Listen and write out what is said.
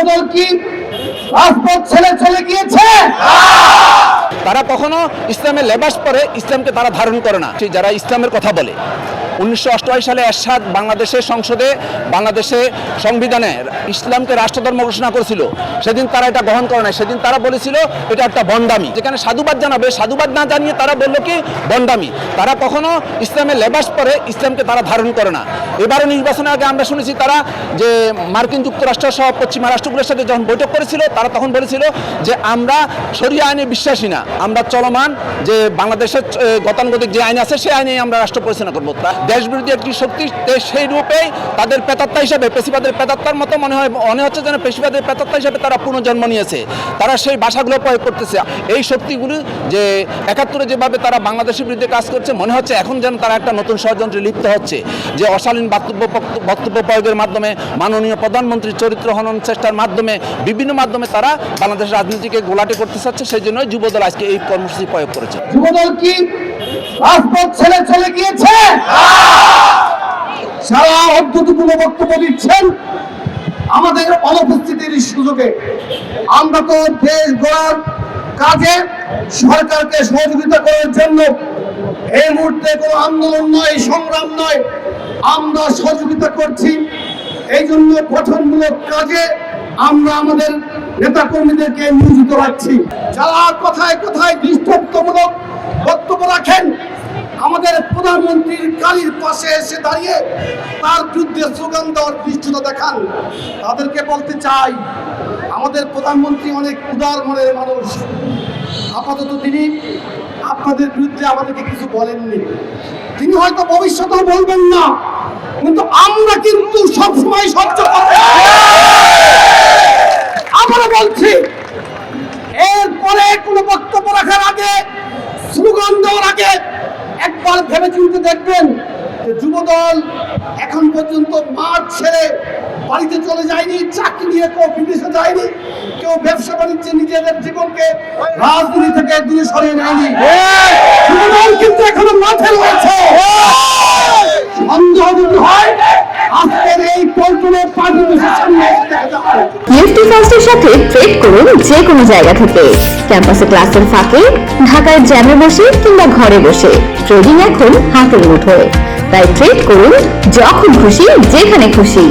যুবদল কি রাজপথ ছেড়ে চলে গিয়েছে? তারা কখনো ইসলামের লেবাস পরে ইসলামকে তারা ধারণ করে না। যারা ইসলামের কথা বলে 1988 সালে এরশাদ বাংলাদেশের সংসদে বাংলাদেশে সংবিধানে ইসলামকে রাষ্ট্রধর্ম ঘোষণা করেছিল, সেদিন তারা এটা গ্রহণ করে না। সেদিন তারা বলেছিল এটা একটা বন্ডামি, যেখানে সাধুবাদ জানাবে, সাধুবাদ না জানিয়ে তারা বলল কি বন্ডামি। তারা কখনো ইসলামের লেবাস পরে ইসলামকে তারা ধারণ করে না। এবারও নির্বাচনের আগে আমরা শুনেছি তারা যে মার্কিন যুক্তরাষ্ট্র সহ পশ্চিমা রাষ্ট্রগুলোর সাথে যখন বৈঠক করেছিল, তারা তখন বলেছিল যে আমরা শরিয়া আইনে বিশ্বাসী না, আমরা চলমান যে বাংলাদেশের গতানুগতিক যে আইন আছে সেই আইনেই আমরা রাষ্ট্র পরিচালনা করবো। দেশবিরোধী একটি শক্তি সেই রূপেই তাদের প্রেতাত্মা হিসাবে, পেশিবাদের প্রেতাত্মার মতো মনে হচ্ছে যেন পেশিবাদের প্রেতাত্মা হিসাবে তারা পুনর্জন্ম নিয়েছে। তারা সেই ভাষাগুলো প্রয়োগ করতেছে। এই শক্তিগুলি যে 71-এ যেভাবে তারা বাংলাদেশের বিরুদ্ধে কাজ করছে, মনে হচ্ছে এখন যেন তারা একটা নতুন ষড়যন্ত্রে লিপ্ত হচ্ছে, যে অশালীন বক্তব্য প্রয়োগের মাধ্যমে, মাননীয় প্রধানমন্ত্রীর চরিত্র হনন চেষ্টার মাধ্যমে, বিভিন্ন মাধ্যমে তারা বাংলাদেশের রাজনীতিকে গোলাটে করতে চাচ্ছে। সেই জন্যই যুবদল আজকে এই কর্মসূচি প্রয়োগ করেছে। যুবদল কি রাজপথ ছেড়ে চলে গিয়েছে? সারা অদ্ভুতপূর্ণ বক্তব্য দিচ্ছেন আমাদের অনুপস্থিতির সুযোগে। আমরা তো দেশ গড়ার কাজে সরকারকে সহযোগিতা করার জন্য এই মুহূর্তে কোনো আন্দোলন নয়, সংগ্রাম নয়, আমরা সহযোগিতা করছি। এই জন্য গঠনমূলক কাজে আমরা আমাদের নেতা কর্মীদেরকে নিয়োজিত রাখছি। যারা কথায় কথায় দৃষ্টান্তমূলক বক্তব্য রাখেন, আমাদের প্রধানমন্ত্রীর গাড়ির পাশে এসে দাঁড়িয়ে তার বিরুদ্ধে স্লোগান দেওয়ার দৃষ্টতা দেখান, তাদেরকে বলতে চাই আমাদের প্রধানমন্ত্রী অনেক উদার মনের মানুষ। আপাতত তিনি আপনাদের বিরুদ্ধে আমাদেরকে কিছু বলেননি, তিনি হয়তো ভবিষ্যতেও বলবেন না, কিন্তু আমরা কিন্তু সবসময় সহ্য করব। আমরা বলছি এরপরে কোনো বক্তব্য রাখার আগে, স্লোগান দেওয়ার আগে একবার ভেবে চিন্তে দেখবেন যে যুবদল এখন পর্যন্ত মাঠ ছেড়ে বাড়িতে চলে যায়নি, চাকরি নিয়ে কেউ বিদেশে যায়নি, কেউ ব্যবসা বাণিজ্যে নিজেদের জীবনকে রাজনীতি থেকে দূরে সরিয়ে নেয়নি। যুবদল কিন্তু এখনো মাঠে রয়েছে। সন্দেহ যদি হয় আজকের এই পল্টনের পার্টি দেশের সামনে নিফটি ফার্স্টের সাথে ট্রেড করুন যে কোনো জায়গা থেকে, ক্যাম্পাসে ক্লাসের ফাঁকে, ঢাকার জ্যামে বসে কিংবা ঘরে বসে। ট্রেডিং এখন হাতের মুঠোয়, তাই ট্রেড করুন যখন খুশি, যেখানে খুশি।